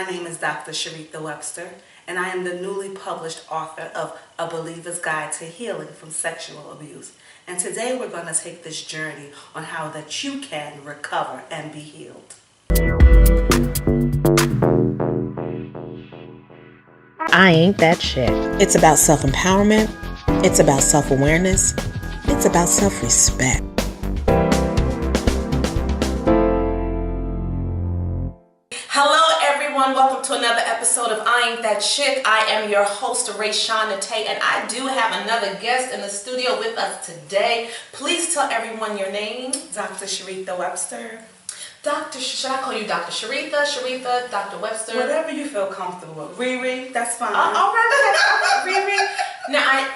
My name is Dr. Shareatha Webster, and I am the newly published author of A Believer's Guide to Healing from Sexual Abuse. And today we're going to take this journey on how that you can recover and be healed. I ain't that shit. It's about self-empowerment. It's about self-awareness. It's about self-respect. Hello everyone, welcome to another episode of I Ain't That Chick. I am your host, Rae-Shan, and I do have another guest in the studio with us today. Please tell everyone your name. Dr. Shareatha Webster. Should I call you Dr. Shareatha, Dr. Webster? Whatever you feel comfortable with. Riri, that's fine. All right, Riri. Now,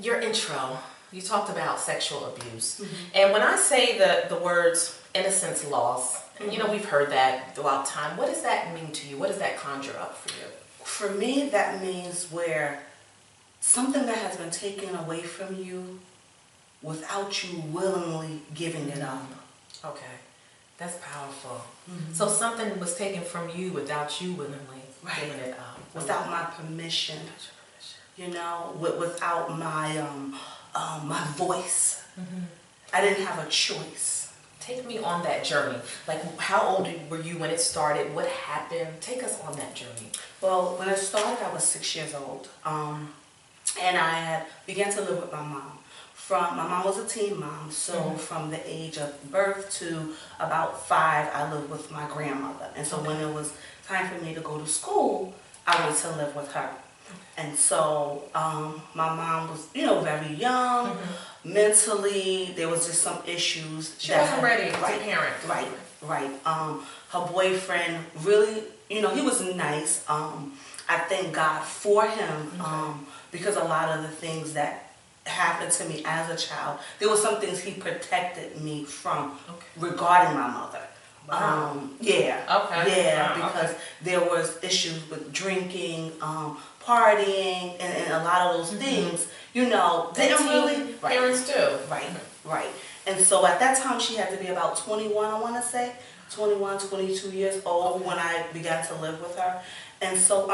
your intro, you talked about sexual abuse. Mm-hmm. And when I say the words innocence lost, mm-hmm. You know, we've heard that throughout time. What does that mean to you? What does that conjure up for you? For me, that means where something that has been taken away from you without you willingly giving it up. Okay. That's powerful. Mm-hmm. So something was taken from you without you willingly giving it up. Without my permission. You know, without my my voice. Mm-hmm. I didn't have a choice. Take me on that journey. Like, how old were you when it started? What happened? Take us on that journey. Well, when it started, I was 6 years old. And I had began to live with my mom. My mom was a teen mom, so mm-hmm. from the age of birth to about 5, I lived with my grandmother. And so when it was time for me to go to school, I went to live with her. And so my mom was, very young, mm-hmm. mentally, there was just some issues. She wasn't ready as a parent. Right. Her boyfriend really, he was nice. I thank God for him because a lot of the things that happened to me as a child, there were some things he protected me from regarding my mother. Wow. Because there was issues with drinking, partying, and a lot of those things, didn't really... Parents do. Right. And so at that time, she had to be about 21, I want to say. 21, 22 years old when I began to live with her. And so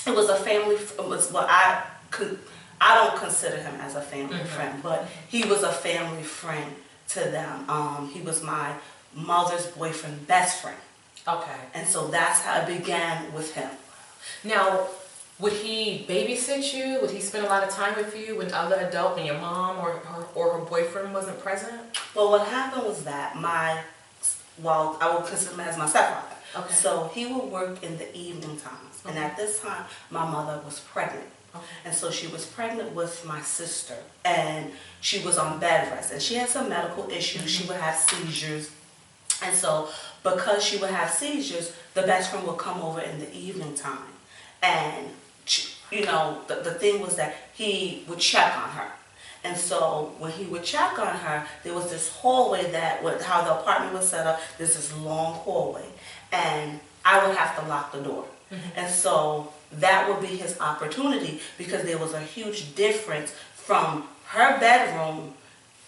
it was a family... I don't consider him as a family friend, but he was a family friend to them. He was my mother's boyfriend, best friend. Okay. And so that's how it began with him. Now, would he babysit you? Would he spend a lot of time with you when other adult, when your mom or her boyfriend wasn't present? Well, what happened was that I would consider him as my stepfather. Okay. So he would work in the evening times. Okay. And at this time, my mother was pregnant. Okay. And so she was pregnant with my sister, and she was on bed rest, and she had some medical issues. Mm-hmm. She would have seizures, and so because she would have seizures, the best friend would come over in the evening time, and the thing was that he would check on her. And so when he would check on her, there was this hallway how the apartment was set up, there's this long hallway, and I would have to lock the door. Mm-hmm. And so that would be his opportunity, because there was a huge difference from her bedroom,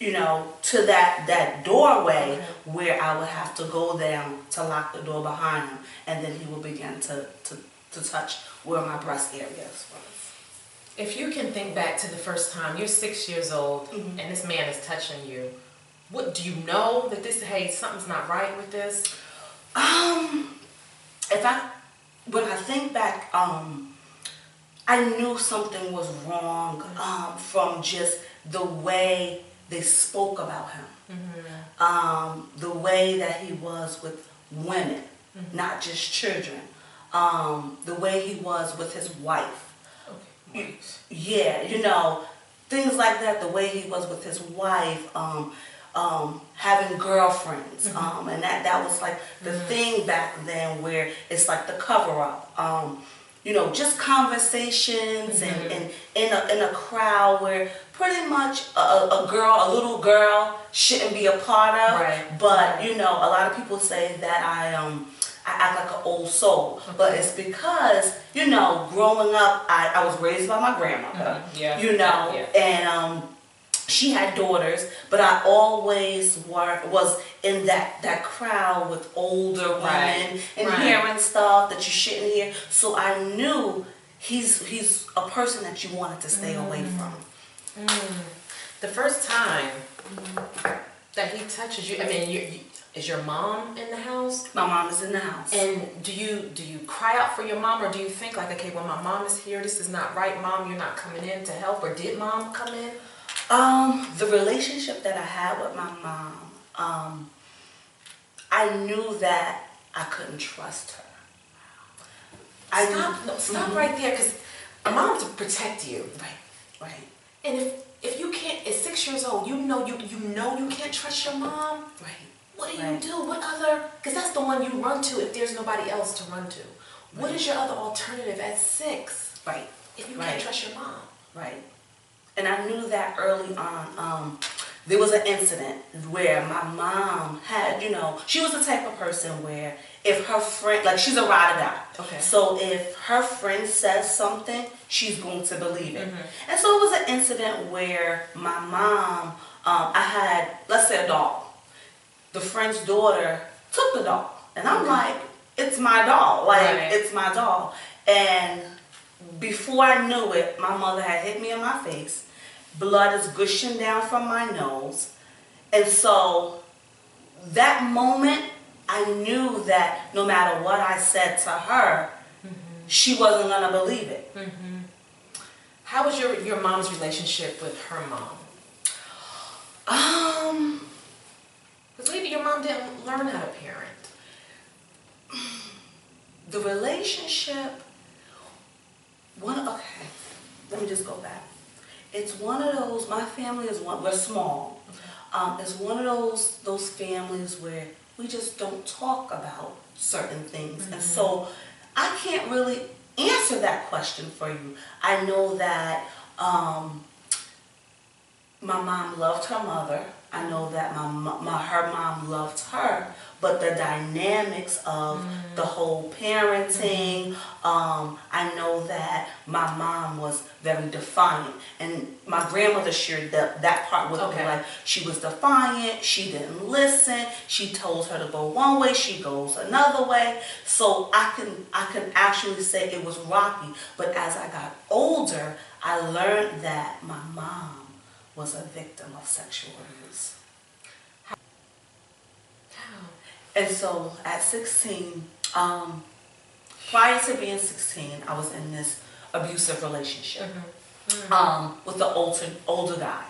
to that doorway where I would have to go down to lock the door behind him, and then he would begin to touch where my breast areas was. If you can think back to the first time, you're 6 years old, mm-hmm. and this man is touching you, what do you know that something's not right with this? When I think back, I knew something was wrong from just the way they spoke about him. Mm-hmm. The way that he was with women, mm-hmm. not just children. The way he was with his wife. Okay. Yeah, things like that, the way he was with his wife, having girlfriends, mm-hmm. And that was like the mm-hmm. thing back then, where it's like the cover-up, just conversations, mm-hmm. and in a crowd where pretty much a little girl shouldn't be a part of. Right. But a lot of people say that I act like an old soul, okay. But it's because growing up, I was raised by my grandmother, mm-hmm. yeah. And she had daughters, but I always was in that crowd with older women and hearing stuff that you shouldn't hear. So I knew he's a person that you wanted to stay away from. The first time that he touches you, I mean, is your mom in the house? My mom is in the house. And do you cry out for your mom, or do you think like, okay, when my mom is here, this is not right, Mom, you're not coming in to help, or did Mom come in? The relationship that I had with my mom, I knew that I couldn't trust her. Stop right there, because a mom to protect you. Right. And if you can't, at 6 years old, you know you can't trust your mom. Right. What do you do? What other? Because that's the one you run to if there's nobody else to run to. What is your other alternative at 6? Right. If you can't trust your mom. Right. And I knew that early on. There was an incident where my mom had, she was the type of person where if her friend, like she's a ride or die. Okay. So if her friend says something, she's going to believe it. Mm-hmm. And so it was an incident where my mom, I had, let's say, a doll. The friend's daughter took the doll. And I'm like, it's my doll. It's my doll. And before I knew it, my mother had hit me in my face. Blood is gushing down from my nose. And so that moment, I knew that no matter what I said to her, she wasn't going to believe it. How was your mom's relationship with her mom? Because maybe your mom didn't learn how to parent. The relationship, okay, let me just go back. It's one of those, my family is we're small. It's one of those families where we just don't talk about certain things. And so I can't really answer that question for you. I know that my mom loved her mother. I know that her mom loved her, but the dynamics of the whole parenting, I know that my mom was very defiant, and my grandmother shared that part with me. Like, she was defiant, she didn't listen, she told her to go one way, she goes another way. So I can actually say it was rocky, but as I got older, I learned that my mom was a victim of sexual abuse. And so at 16, prior to being 16, I was in this abusive relationship with the older guy.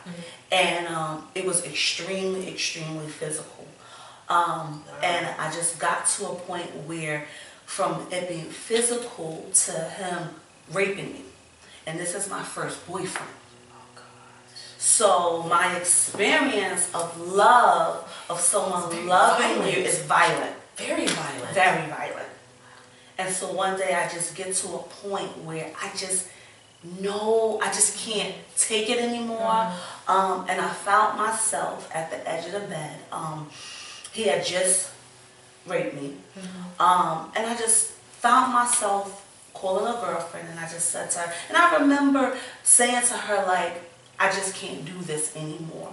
And it was extremely, extremely physical. And I just got to a point where from it being physical to him raping me. And this is my first boyfriend. So my experience of love, of someone loving you, is violent. Very violent. Very violent. And so one day I just get to a point where I just can't take it anymore. And I found myself at the edge of the bed. He had just raped me. And I just found myself calling a girlfriend, and I just said to her, and I remember saying to her, like, I just can't do this anymore.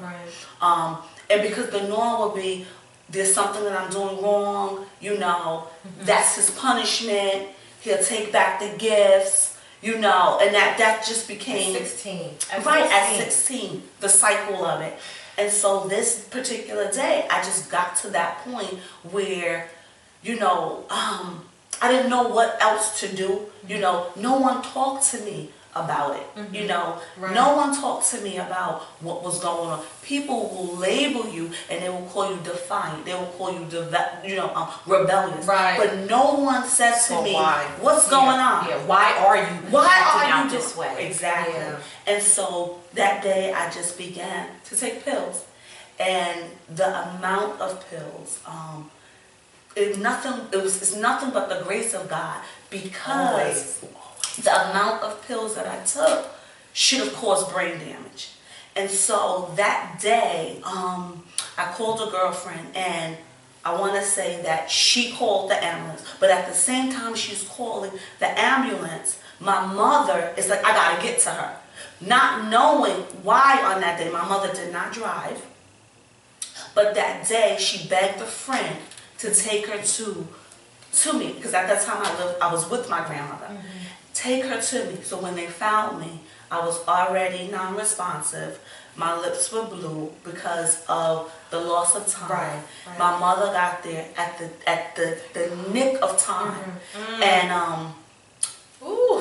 And because the norm would be, there's something that I'm doing wrong, that's his punishment, he'll take back the gifts, and that just became... At 16. At 16, the cycle of it. And so this particular day, I just got to that point where, I didn't know what else to do. No one talked to me about it. No one talked to me about what was going on. People will label you and they will call you defiant. They will call you rebellious. But no one said to me, what's going on? Why are you acting out this way? Exactly. And so that day I just began to take pills. And the amount of pills, it's nothing but the grace of God, because the amount of pills that I took should have caused brain damage. And so that day, I called a girlfriend, and I want to say that she called the ambulance. But at the same time she's calling the ambulance, my mother is like, I got to get to her. Not knowing why on that day. My mother did not drive. But that day, she begged a friend to take her to me. Because at that time, I was with my grandmother. Take her to me. So when they found me, I was already non-responsive. My lips were blue because of the loss of time. Right. My mother got there at the nick of time. And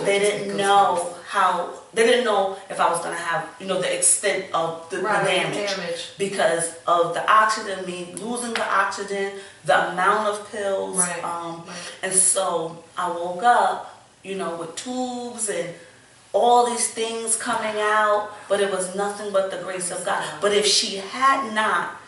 they didn't know they didn't know if I was going to have, the extent of the damage. Because of the oxygen, me losing the oxygen, the amount of pills. And so I woke up, with tubes and all these things coming out, but it was nothing but the grace of God. But if she had not,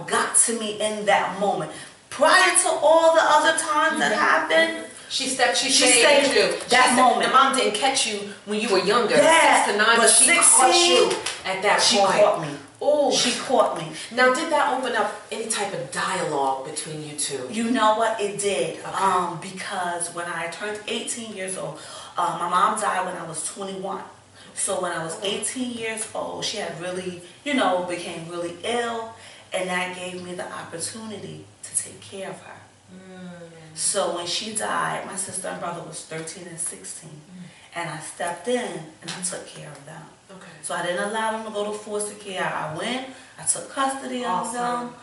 got to me in that moment, prior to all the other times that happened, she saved you. Moment. The mom didn't catch you when you were younger, 6 to 9, but she 16, caught you at that point. She caught me. Oh, she caught me. Now, did that open up any type of dialogue between you two? You know what? It did. Okay. Because when I turned 18 years old, my mom died when I was 21. So when I was 18 years old, she had really, became really ill, and that gave me the opportunity to take care of her. So when she died, my sister and brother was 13 and 16, and I stepped in and I took care of them. Okay. So I didn't allow them to go to foster care. I went, I took custody of them,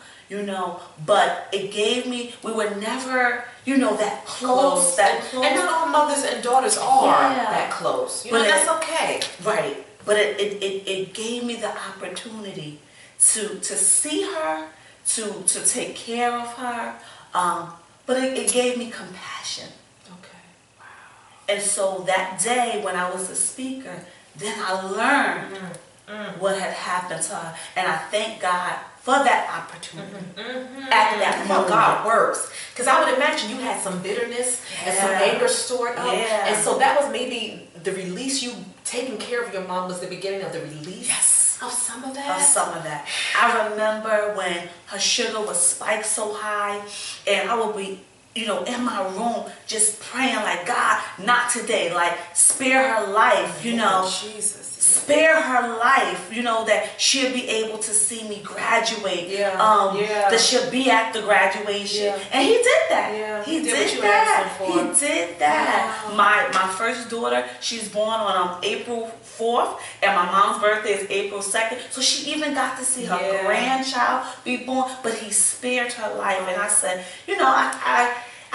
but it gave me, we were never, that close. And not all mothers and daughters are that close. That's okay. Right. But it gave me the opportunity to see her, to take care of her, but it gave me compassion. Okay. Wow. And so that day when I was the speaker, then I learned what had happened to her. And I thank God for that opportunity. At that moment. How God works. Because I would imagine you had some bitterness and some anger stored up. And so that was maybe the release. You taking care of your mom was the beginning of the release. Of some of that. I remember when her sugar was spiked so high, and I would be, in my room just praying like, God, not today. Like, spare her life, Jesus. Spare her life, that she'll be able to see me graduate. That she'll be at the graduation. And he did that. He did that. He did that. Wow. My first daughter, she's born on April 4th, and my mom's birthday is April 2nd. So she even got to see her grandchild be born, but he spared her life. And I said,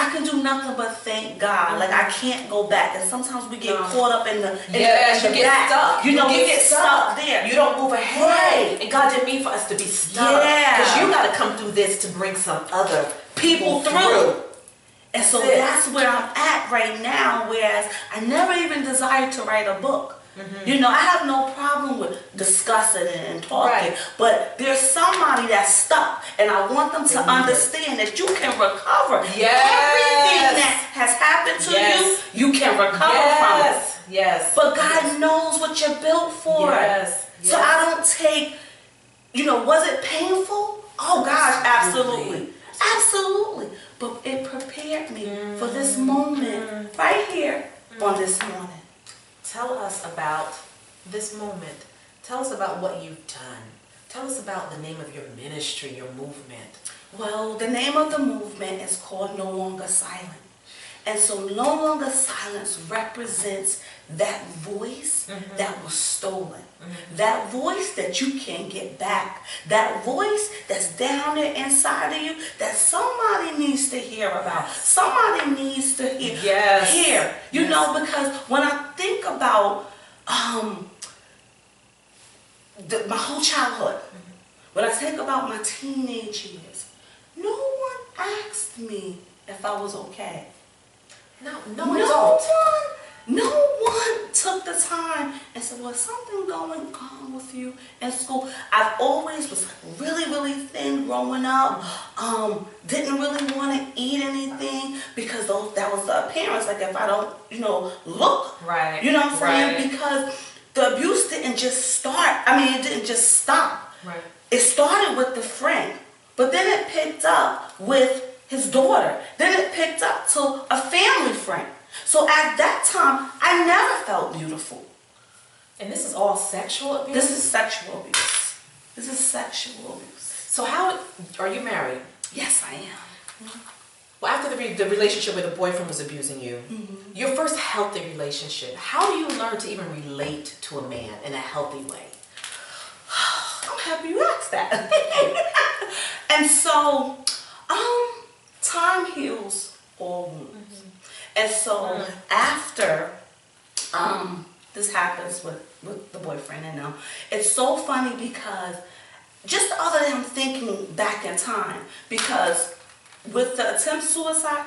I can do nothing but thank God. Like, I can't go back. And sometimes we get caught up in the back. Stuck. We get stuck there. You don't move ahead. Right. And God didn't mean for us to be stuck. Because you got to come through this to bring some other people through. And so that's where I'm at right now. Whereas I never even desired to write a book. I have no problem with discussing and talking, but there's somebody that's stuck, and I want them to understand that you can recover. Everything that has happened to you can recover from it. But God knows what you're built for. So I don't take, was it painful? Oh gosh, absolutely. Absolutely. But it prepared me for this moment right here on this morning. Tell us about this moment. Tell us about what you've done. Tell us about the name of your ministry, your movement. Well, the name of the movement is called No Longer Silent. And so No Longer Silence represents that voice that was stolen. That voice that you can't get back. That voice that's down there inside of you that somebody needs to hear about. Somebody needs to hear. Because when I think about my whole childhood, when I think about my teenage years, no one asked me if I was okay. No one took the time and said, well, something going on with you in school. I've always was really, really thin growing up. Didn't really want to eat anything because that was the appearance. Like if I don't, look. Right. You know what I'm saying? Because the abuse didn't just start. It didn't just stop. Right. It started with the friend, but then it picked up with his daughter. Then it picked up to a family friend. So at that time, I never felt beautiful. And this is all sexual abuse? This is sexual abuse. This is sexual abuse. So how, are you married? Yes, I am. Well, after the relationship where the boyfriend was abusing you, your first healthy relationship, how do you learn to even relate to a man in a healthy way? I'm happy you asked that. And so, time heals all wounds. And so after this happens with the boyfriend and them, it's so funny because just the other day I'm thinking back in time, because with the attempt suicide,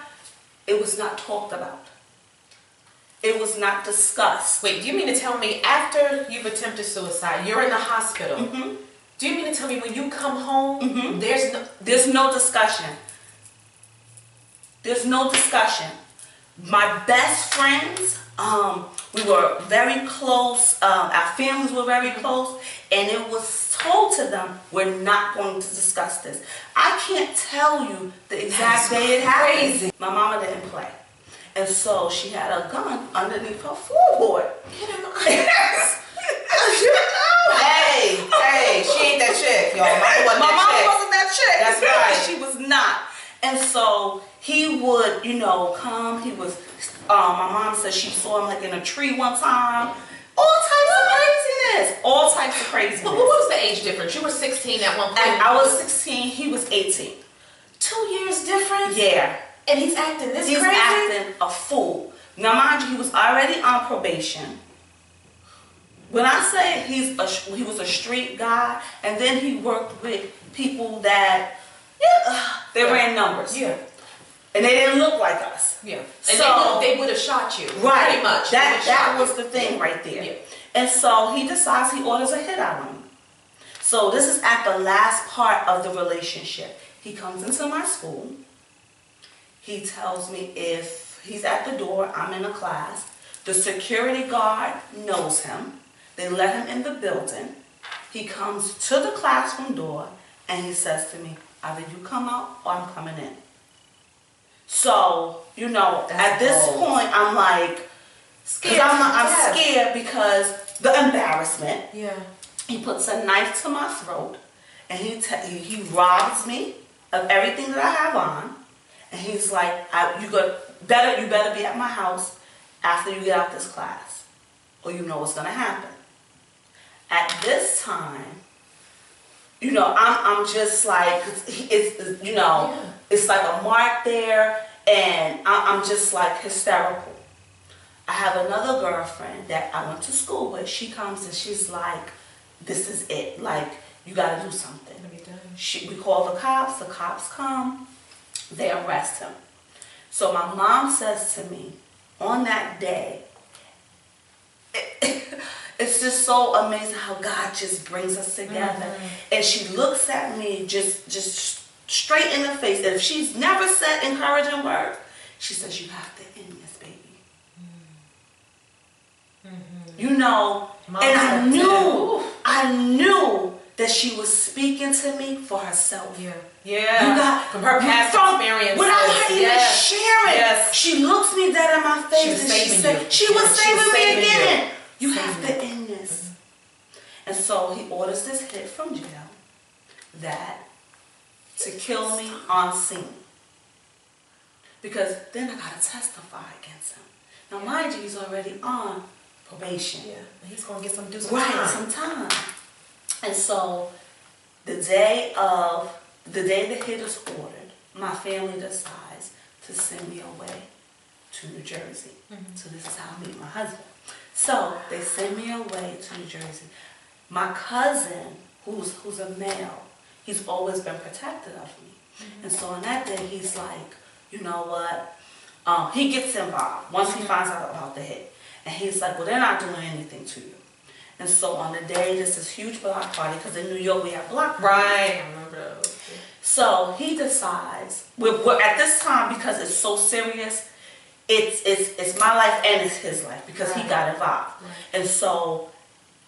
it was not talked about. It was not discussed. Wait, do you mean to tell me after you've attempted suicide, you're in the hospital? Do you mean to tell me when you come home, there's no discussion? There's no discussion. My best friends, we were very close. Our families were very close, and it was told to them, we're not going to discuss this. I can't tell you the exact day it happened. My mama didn't play. And so she had a gun underneath her floorboard. Hey, she ain't that chick, y'all. My mama wasn't that chick. That's right. She was not. And so he would, come. He was, my mom said she saw him like in a tree one time. All types of craziness. All types of craziness. But what was the age difference? You were 16 at one point. And I was 16. He was 18. 2 years difference? Yeah. And he's acting this crazy? He's acting a fool. Now, mind you, he was already on probation. When I say he was a street guy, and then he worked with people that, they ran numbers. Yeah. And they didn't look like us. Yeah. And So, they would have shot you. right. Pretty much. That was the thing right there. Yeah. And so he decides he orders a hit out on me. So this is at the last part of the relationship. He comes into my school. He tells me if he's at the door, I'm in a class. The security guard knows him. They let him in the building. He comes to the classroom door and he says to me, either you come out or I'm coming in. So, at this point, I'm like, scared. I'm scared because the embarrassment. Yeah. He puts a knife to my throat and he robs me of everything that I have on. And he's like, you better be at my house after you get out this class, or you know what's gonna happen. At this time, I'm just like, it's like a mark there, and I'm just like hysterical. I have another girlfriend that I went to school with. She comes and she's like, this is it. Like, you gotta do something. We call the cops come, they arrest him. So my mom says to me, on that day, it's just so amazing how God just brings us together. And she looks at me just straight in the face. And if she's never said encouraging words, she says, you have to end this, baby. And I knew that she was speaking to me for herself. Yeah. From her past experience. Without her even sharing. Yes. She looks me dead in my face. She was saving me again. You have to end this. And so he orders this hit from jail to kill me on scene. Because then I gotta testify against him. Now mind you, he's already on probation. Yeah. He's gonna get some time. And so the day the hit is ordered, my family decides to send me away to New Jersey. So this is how I meet my husband. So they send me away to New Jersey. My cousin, who's a male, he's always been protective of me. And so on that day, he's like, you know what? He gets involved once he finds out about the hit. And he's like, well, they're not doing anything to you. And so on the day, this is huge block party, because in New York we have block parties. Right, I remember those. So he decides, we're at this time, because it's so serious, it's my life and it's his life, because he got involved. And so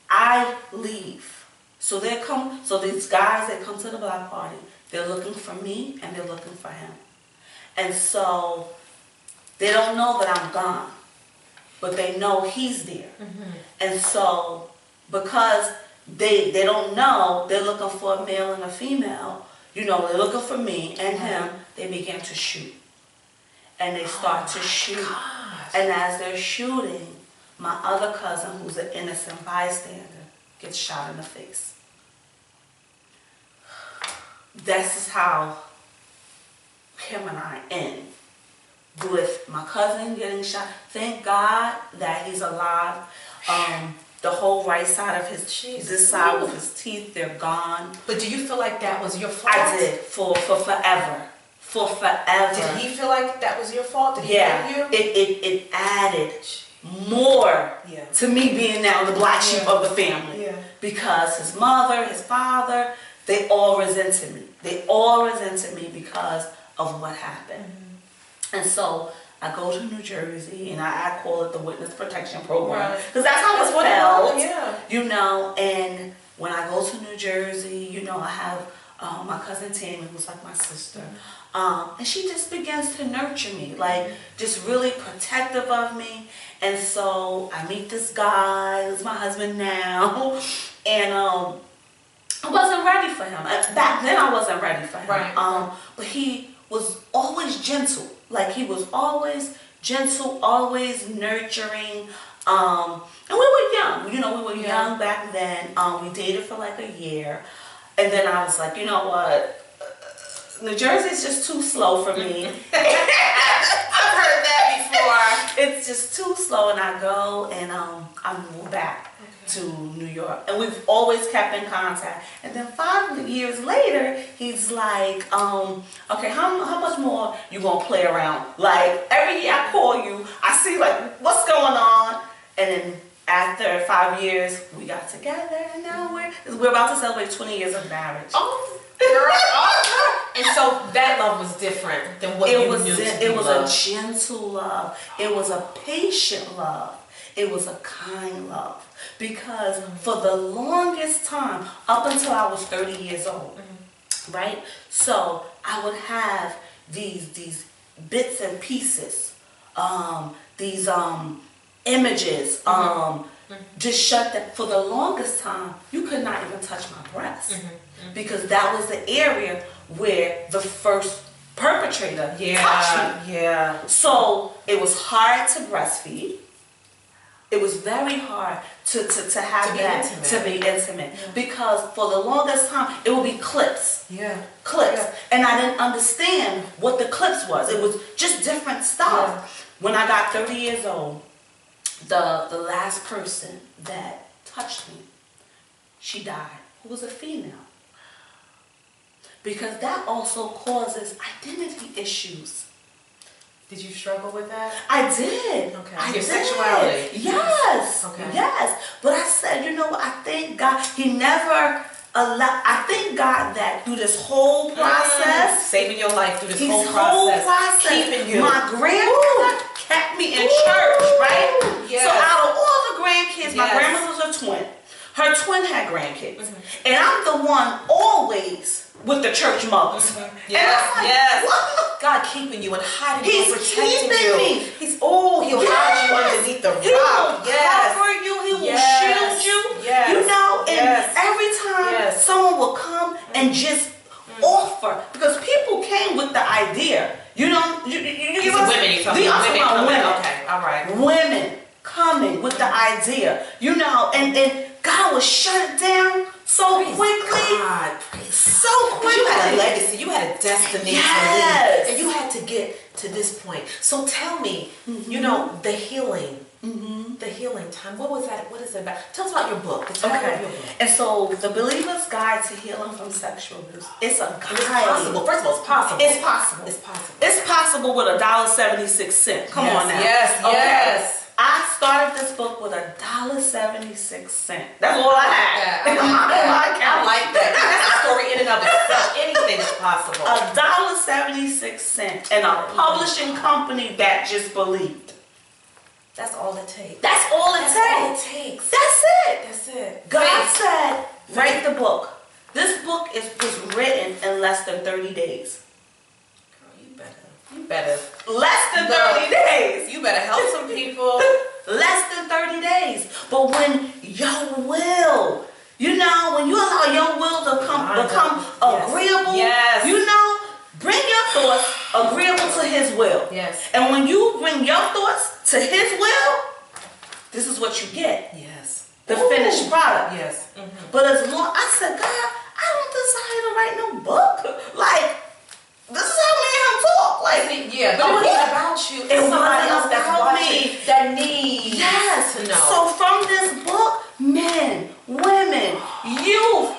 I leave. So these guys that come to the block party, they're looking for me and they're looking for him. And so they don't know that I'm gone, but they know he's there. And so because they don't know, they're looking for a male and a female, you know, they're looking for me and him, they began to shoot. And they start to shoot. Gosh. And as they're shooting, my other cousin, who's an innocent bystander, gets shot in the face. This is how him and I end. With my cousin getting shot. Thank God that he's alive. The whole right side of his cheek, this side with his teeth, they're gone. But do you feel like that was your fault? I did, for forever. For forever. Did he feel like that was your fault? Did he hate you? It added more to me being now the black sheep of the family. Yeah. Because his mother, his father, they all resented me. They all resented me because of what happened. Mm-hmm. And so I go to New Jersey, and I call it the Witness Protection Program, because that's how it's felt, you know. And when I go to New Jersey, you know, I have my cousin Tammy, who's like my sister, and she just begins to nurture me, like just really protective of me. And so I meet this guy, who's my husband now, and I wasn't ready for him. Back then I wasn't ready for him. Right. But he was always gentle. Like, he was always gentle, always nurturing. And we were young. You know, we were young back then. We dated for like a year. And then I was like, you know what? New Jersey's just too slow for me. I've heard that before. It's just too slow. And I go and I move back to New York, and we've always kept in contact. And then 5 years later, he's like, okay, how much more you gonna play around? Like, every year I call you, I see like what's going on. And then after 5 years, we got together, and now we're about to celebrate 20 years of marriage. Oh, girl. And so that love was different than what you knew to be It was love. a gentle love. It was a patient love. It was a kind love. Because for the longest time, up until I was 30 years old, right? So I would have these bits and pieces, these images, just shut that. For the longest time, you could not even touch my breast, because that was the area where the first perpetrator touched me. Yeah. So it was hard to breastfeed. It was very hard to be intimate. Because for the longest time it would be clips. Clips. And I didn't understand what the clips was. It was just different stuff. When I got 30 years old, the last person that touched me, she died, who was a female. Because that also causes identity issues. Did you struggle with that? I did. Okay. Your sexuality? Yes. Okay. Yes. But I said, you know what? I thank God he never allowed. I thank God that through this whole process, saving your life through this whole whole process, process, keeping you. My grandmother kept me in church, right? Yes. So out of all the grandkids, my Yes. grandmother was a twin. Her twin had grandkids, and I'm the one always with the church mothers. Yes. What? God keeping you and hiding He's you and protecting keeping you. me. He'll hide you underneath the rock. He will cover you. He will shield you. Yes. You know, and Yes. every time Yes. someone will come and just offer, because people came with the idea. You know, you women. Okay, all right. Women coming with the idea. You know, and God will shut it down so quickly. God. So quickly. You had a legacy. You had a destiny to Yes. lead. And you had to get to this point. So tell me, you know, the healing. The healing time. What was that? What is it about? Tell us about your book. The title of your book. And so, The Believer's Guide to Healing from Sexual Abuse. It's a guide. It's possible. First of all, it's possible. It's possible. It's possible. It's possible with $1.76. Come on now. Yes. Okay. Yes. I started this book with $1.76. That's all I had. I like that. That's a story in and of itself. Anything is possible. $1.76, and a publishing company that just believed. That's all it takes. That's all it takes. That's it. That's it. God said, write the book. This book was written in less than 30 days. You better. Less than 30 days. You better help some people. less than 30 days. But when your will, when you allow your will to become agreeable, bring your thoughts agreeable to his will. Yes. And when you bring your thoughts to his will, this is what you get. Yes. The finished product. Yes. But as long, I said, God, I don't desire to write no book. Like, this is how me and him talk. Like, but it wasn't about you. It's somebody else that's watching that needs to know. So from this book, men, women, youth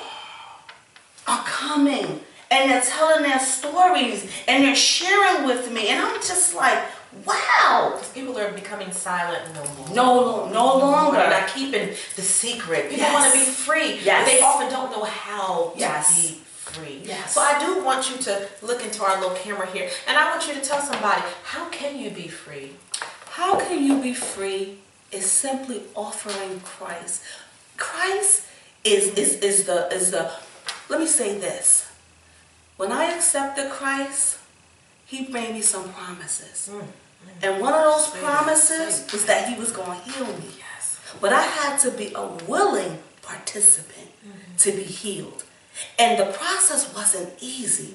are coming and they're telling their stories and they're sharing with me, and I'm just like, wow. Because people are becoming silent no more. No longer. They're not keeping the secret. People want to be free, but they often don't know how to be free. Yes. So I do want you to look into our little camera here, and I want you to tell somebody, how can you be free? How can you be free is simply offering Christ. Christ is the let me say this. When I accepted Christ, he made me some promises. And one of those promises was that he was going to heal me. Yes. But I had to be a willing participant to be healed. And the process wasn't easy.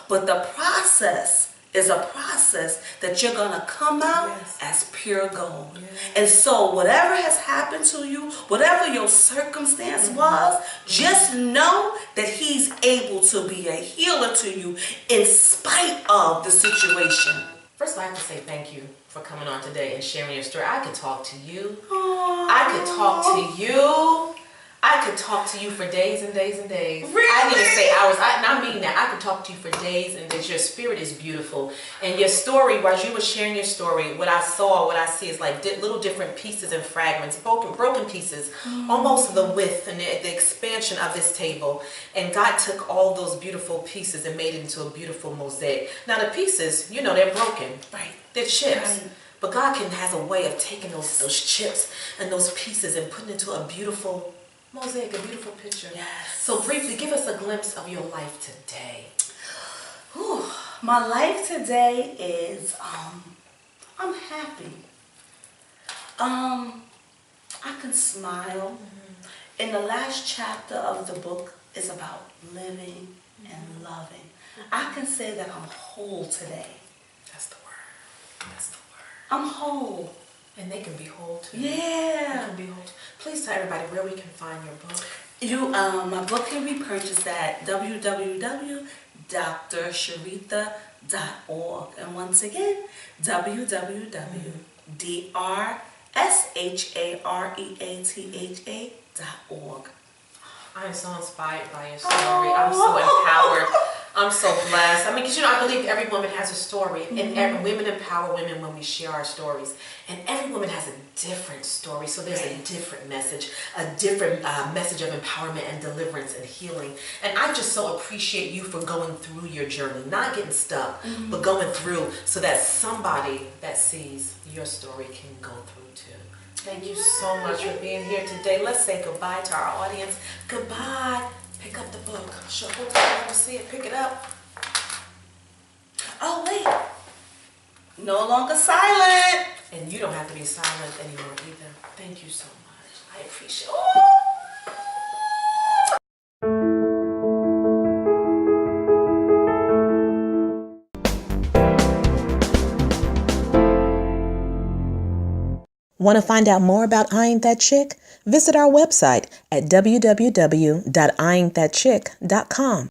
But the process is a process that you're going to come out as pure gold. And so whatever has happened to you, whatever your circumstance was, just know that he's able to be a healer to you in spite of the situation. First of all, I have to say thank you for coming on today and sharing your story. I could talk to you. Aww. I could talk to you. I could talk to you for days and days and days. Really? I didn't even say hours. I mean that. I could talk to you for days and days. Your spirit is beautiful. And your story, while you were sharing your story, what I saw, what I see is like little different pieces and fragments, broken pieces, almost the width and the expansion of this table. And God took all those beautiful pieces and made it into a beautiful mosaic. Now the pieces, they're broken. Right. They're chips. Right. But God has a way of taking those chips and those pieces and putting it into a beautiful mosaic, a beautiful picture. Yes. So briefly, give us a glimpse of your life today. Whew. My life today is, I'm happy. I can smile. In the last chapter of the book is about living and loving. I can say that I'm whole today. That's the word. That's the word. I'm whole. And they can be whole too. Yeah. They can be whole too. Please tell everybody where we can find your book. My book can be purchased at www.shareatha.org. And once again, www.shareatha.org. I am so inspired by your story. I'm so empowered. I'm so blessed. I mean, because I believe every woman has a story, and women empower women when we share our stories. And every woman has a different story, so there's a different message of empowerment and deliverance and healing. And I just so appreciate you for going through your journey, not getting stuck, but going through so that somebody that sees your story can go through too. Thank you so much for being here today. Let's say goodbye to our audience. Goodbye. Pick up the book. Show hold on, let me see it. Pick it up. Oh, wait. No longer silent. And you don't have to be silent anymore either. Thank you so much. I appreciate it. Want to find out more about I Ain't That Chick? Visit our website at www.iaintthatchick.com.